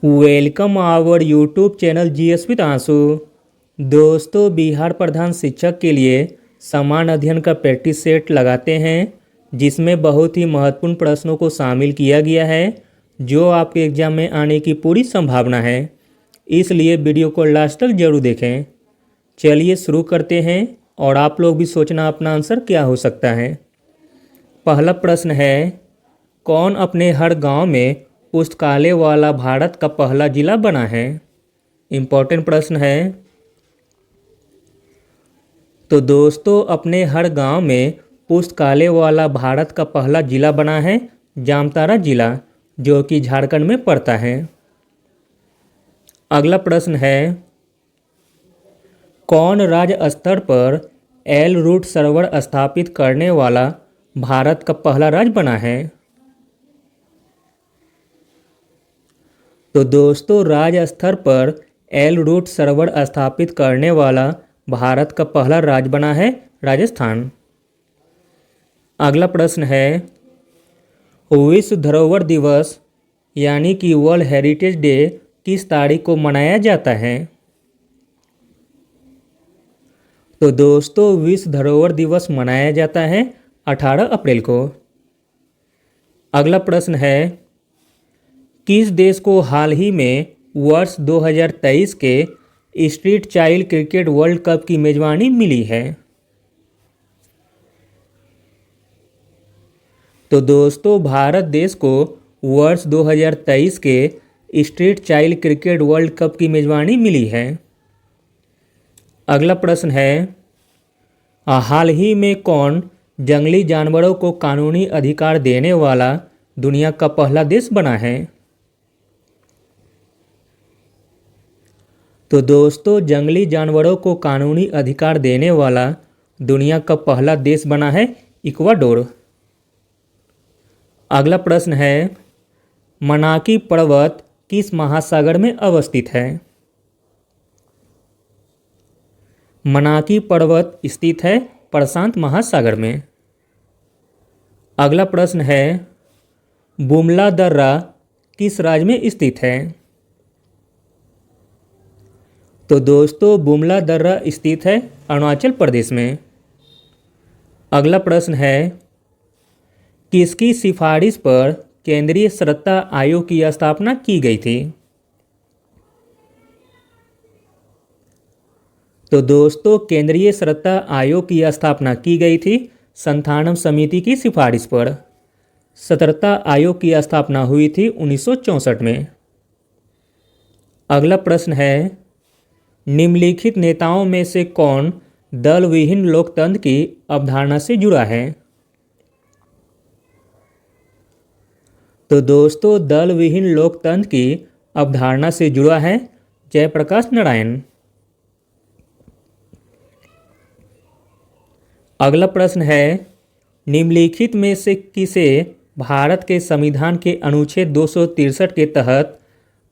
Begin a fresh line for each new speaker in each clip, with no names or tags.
Welcome our YouTube channel GS with Aansu. दोस्तों, बिहार प्रधान शिक्षक के लिए समान अध्ययन का प्रैक्टिस सेट लगाते हैं जिसमें बहुत ही महत्वपूर्ण प्रश्नों को शामिल किया गया है जो आपके एग्जाम में आने की पूरी संभावना है। इसलिए वीडियो को लास्ट तक जरूर देखें। चलिए शुरू करते हैं और आप लोग भी सोचना अपना आंसर क्या हो सकता है। पहला प्रश्न है, कौन अपने हर गांव में पुस्तकालय वाला भारत का पहला जिला बना है। इम्पोर्टेंट प्रश्न है। तो दोस्तों, अपने हर गांव में पुस्तकालय वाला भारत का पहला जिला बना है जामताड़ा जिला, जो कि झारखंड में पड़ता है। अगला प्रश्न है, कौन राज्य स्तर पर एल रूट सर्वर स्थापित करने वाला भारत का पहला राज्य बना है। तो दोस्तों, राज्य स्तर पर एल रूट सर्वर स्थापित करने वाला भारत का पहला राज्य बना है राजस्थान। अगला प्रश्न है, विश्व धरोहर दिवस यानी कि वर्ल्ड हेरिटेज डे किस तारीख को मनाया जाता है। तो दोस्तों, विश्व धरोहर दिवस मनाया जाता है 18 अप्रैल को। अगला प्रश्न है, किस देश को हाल ही में वर्ष 2023 के street child cricket world cup की मेजबानी मिली है। तो दोस्तों, भारत देश को वर्ष 2023 के street child cricket world cup की मेजबानी मिली है। अगला प्रश्न है, हाल ही में कौन जंगली जानवरों को कानूनी अधिकार देने वाला दुनिया का पहला देश बना है। तो दोस्तों, जंगली जानवरों को कानूनी अधिकार देने वाला दुनिया का पहला देश बना है इक्वाडोर। अगला प्रश्न है, मनाकी पर्वत किस महासागर में अवस्थित है। मनाकी पर्वत स्थित है प्रशांत महासागर में। अगला प्रश्न है, बुमला दर्रा किस राज्य में स्थित है। तो दोस्तों, बुमला दर्रा स्थित है अरुणाचल प्रदेश में। अगला प्रश्न है, किसकी सिफारिश पर केंद्रीय सतर्कता आयोग की स्थापना की गई थी। तो दोस्तों, केंद्रीय सतर्कता आयोग की स्थापना की गई थी संथानम समिति की सिफारिश पर। सतर्कता आयोग की स्थापना हुई थी 1964 में। अगला प्रश्न है, निम्नलिखित नेताओं में से कौन दल विहीन लोकतंत्र की अवधारणा से जुड़ा है। तो दोस्तों, दल विहीन लोकतंत्र की अवधारणा से जुड़ा है जयप्रकाश नारायण। अगला प्रश्न है, निम्नलिखित में से किसे भारत के संविधान के अनुच्छेद 263 के तहत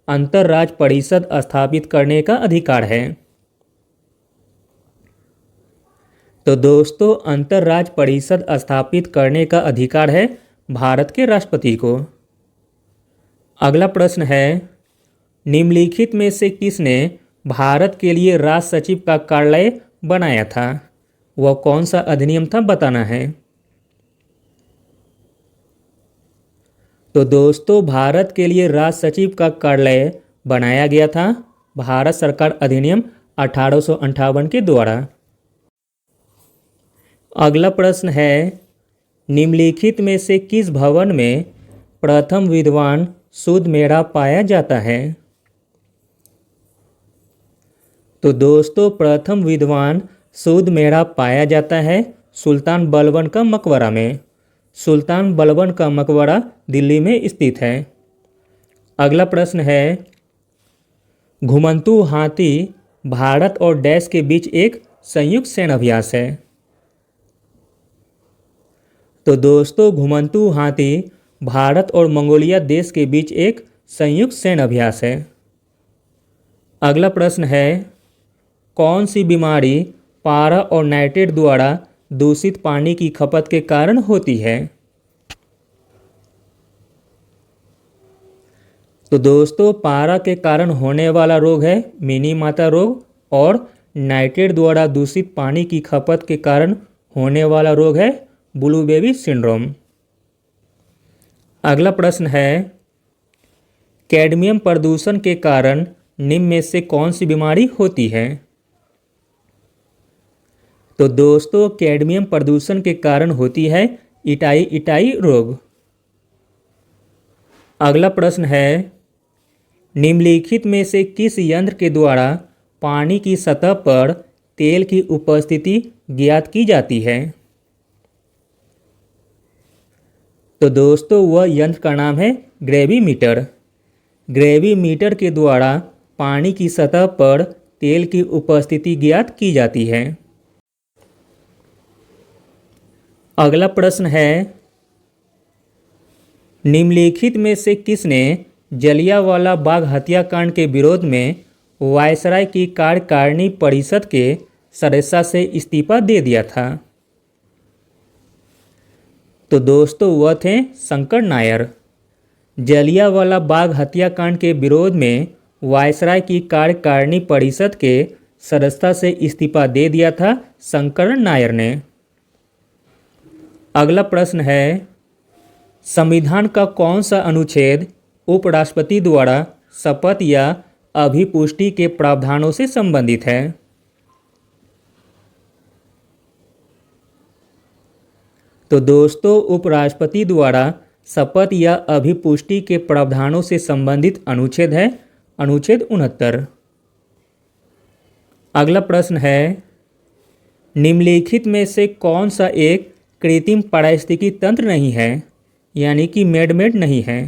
अंतरराज्य परिषद स्थापित करने का अधिकार है। तो दोस्तों, अंतरराज्य परिषद स्थापित करने का अधिकार है भारत के राष्ट्रपति को। अगला प्रश्न है, निम्नलिखित में से किसने भारत के लिए राष्ट्र सचिव का कार्यालय बनाया था। वह कौन सा अधिनियम था, बताना है। तो दोस्तों, भारत के लिए राष्ट्र सचिव का कार्यालय बनाया गया था भारत सरकार अधिनियम 1858 के द्वारा। अगला प्रश्न है, निम्नलिखित में से किस भवन में प्रथम विद्वान शुद्ध मेढ़ा पाया जाता है। तो दोस्तों, प्रथम विद्वान शुद्ध मेढ़ा पाया जाता है सुल्तान बलबन का मकबरा में। सुल्तान बलबन का मकबरा दिल्ली में स्थित है। अगला प्रश्न है, घुमंतू हाथी भारत और डैश के बीच एक संयुक्त सैन्य अभ्यास है। तो दोस्तों, घुमंतू हाथी भारत और मंगोलिया देश के बीच एक संयुक्त सैन्य अभ्यास है। अगला प्रश्न है, कौन सी बीमारी पारा और नाइट्रेट द्वारा दूषित पानी की खपत के कारण होती है। तो दोस्तों पारा के कारण होने वाला रोग है मिनी माता रोग, और नाइट्रेट द्वारा दूषित पानी की खपत के कारण होने वाला रोग है ब्लू बेबी सिंड्रोम। अगला प्रश्न है, कैडमियम प्रदूषण के कारण निम्न में से कौन सी बीमारी होती है? तो दोस्तों कैडमियम प्रदूषण के कारण होती है इटाई इटाई रोग। अगला प्रश्न है, निम्नलिखित में से किस यंत्र के द्वारा पानी की सतह पर तेल की उपस्थिति ज्ञात की जाती है? तो दोस्तों वह यंत्र का नाम है ग्रेविमीटर। ग्रेविमीटर के द्वारा पानी की सतह पर तेल की उपस्थिति ज्ञात की जाती है। अगला प्रश्न है, निम्नलिखित में से किसने जलियांवाला बाग हत्याकांड के विरोध में वायसराय की कार्यकारिणी परिषद के सदस्यता से इस्तीफा दे दिया था? तो दोस्तों वह थे शंकर नायर। जलियांवाला बाग हत्याकांड के विरोध में वायसराय की कार्यकारिणी परिषद के सदस्यता से इस्तीफा दे दिया था शंकर नायर ने। अगला प्रश्न है, संविधान का कौन सा अनुच्छेद उपराष्ट्रपति द्वारा शपथ या अभिपुष्टि के प्रावधानों से संबंधित है? तो दोस्तों उपराष्ट्रपति द्वारा शपथ या अभिपुष्टि के प्रावधानों से संबंधित अनुच्छेद है अनुच्छेद 69। अगला प्रश्न है, निम्नलिखित में से कौन सा एक कृत्रिम पारिस्थितिकी तंत्र नहीं है, यानी कि मेड नहीं है?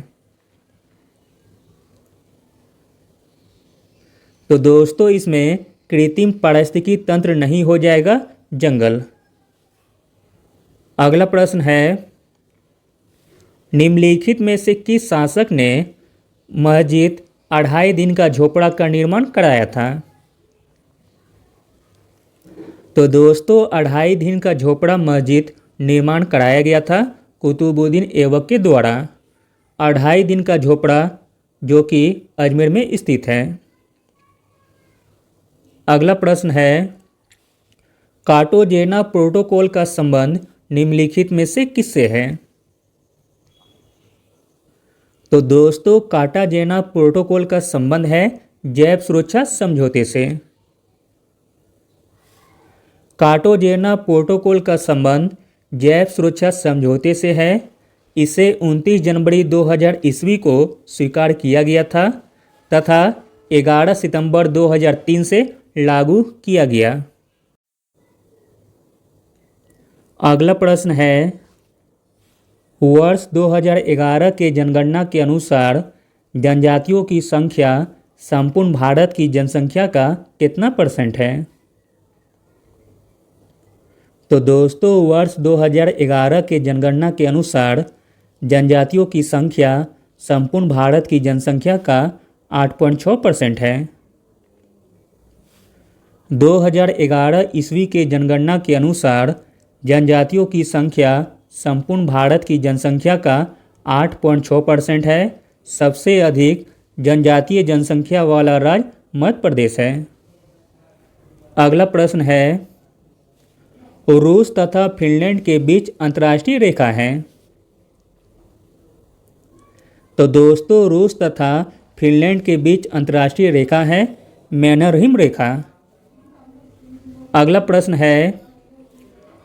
तो दोस्तों इसमें कृत्रिम पारिस्थितिकी तंत्र नहीं हो जाएगा जंगल। अगला प्रश्न है, निम्नलिखित में से किस शासक ने मस्जिद 2.5 दिन का झोपड़ा का निर्माण कराया था? तो दोस्तों 2.5 दिन का झोपड़ा मस्जिद निर्माण कराया गया था कुतुबुद्दीन ऐबक के द्वारा। 2.5 दिन का झोपड़ा जो कि अजमेर में स्थित है। अगला प्रश्न है, कार्टाजेना प्रोटोकॉल का संबंध निम्नलिखित में से किससे है? तो दोस्तों कार्टाजेना प्रोटोकॉल का संबंध है जैव सुरक्षा समझौते से। कार्टाजेना प्रोटोकॉल का संबंध जैव सुरक्षा समझौते से है। इसे 29 जनवरी 2000 ईस्वी को स्वीकार किया गया था तथा 11 सितंबर 2003 से लागू किया गया। अगला प्रश्न है, वर्ष 2011 के जनगणना के अनुसार जनजातियों की संख्या संपूर्ण भारत की जनसंख्या का कितना % है? तो दोस्तों वर्ष 2011 के जनगणना के अनुसार जनजातियों की संख्या संपूर्ण भारत की जनसंख्या का 8.6% है। 2011 ईस्वी के जनगणना के अनुसार जनजातियों की संख्या संपूर्ण भारत की जनसंख्या का 8.6% है। सबसे अधिक जनजातीय जनसंख्या वाला राज्य मध्य प्रदेश है। अगला प्रश्न है, रूस तथा फिनलैंड के बीच अंतर्राष्ट्रीय रेखा है? तो दोस्तों रूस तथा फिनलैंड के बीच अंतर्राष्ट्रीय रेखा है मैनरहिम रेखा। अगला प्रश्न है,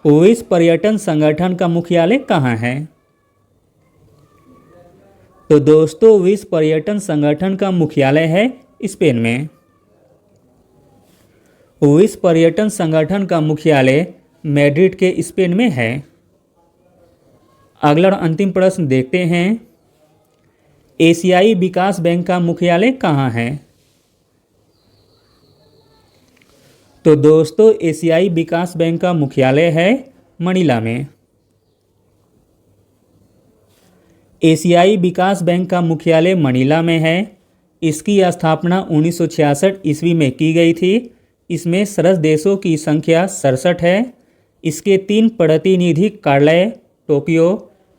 विश्व पर्यटन संगठन का मुख्यालय कहाँ है? तो दोस्तों विश्व पर्यटन संगठन का मुख्यालय है स्पेन में। विश्व पर्यटन संगठन का मुख्यालय मैड्रिड के स्पेन में है। अगला और अंतिम प्रश्न देखते हैं, एशियाई विकास बैंक का मुख्यालय कहाँ है? तो दोस्तों एशियाई विकास बैंक का मुख्यालय है मनीला में। एशियाई विकास बैंक का मुख्यालय मनीला में है। इसकी स्थापना 1966 ईस्वी में की गई थी। इसमें सदस्य देशों की संख्या 67 है। इसके 3 प्रतिनिधि कार्यालय टोक्यो,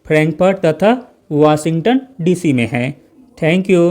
फ्रैंकफर्ट तथा वाशिंगटन डीसी में है। Thank you.